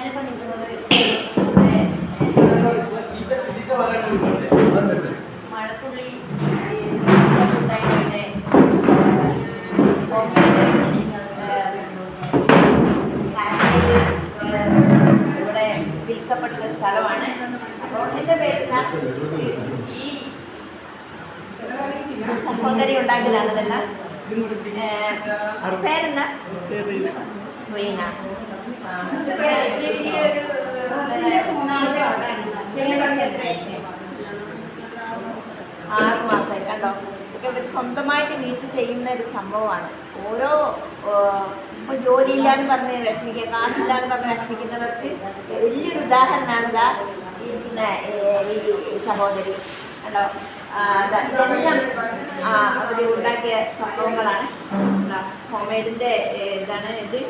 ഞാനിപ്പോൾ നിൽക്കുന്നത് മഴത്തുള്ളി ഇവിടെ വിൽക്കപ്പെടുന്ന സ്ഥലമാണ്. അപ്പോൾ എൻ്റെ പേരിൽ ഈ സഹോദരി ഉണ്ടാക്കിയതാണ് ഇതെല്ലാം. പേരെന്താ? റീന. മൂന്നാമത്തെ 6 മാസമായി. കണ്ടോ, ഇതൊക്കെ ഇവർ സ്വന്തമായിട്ട് വീട്ടിൽ ചെയ്യുന്ന ഒരു സംഭവമാണ്. ഓരോ ഇപ്പോൾ ജോലിയില്ലാന്ന് പറഞ്ഞ് വിഷമിക്കുക, കാശില്ലാന്ന് പറഞ്ഞ് വിഷമിക്കുന്നവർക്ക് വലിയൊരു ഉദാഹരണമാണ് ഇതാ ഇരിക്കുന്ന ഈ സഹോദരി. കണ്ടോ, ഇതെല്ലാം അവർ ഉണ്ടാക്കിയ സംഭവങ്ങളാണ്. ഹോം മെയ്ഡിൻ്റെ ഇതാണ് ഇത്.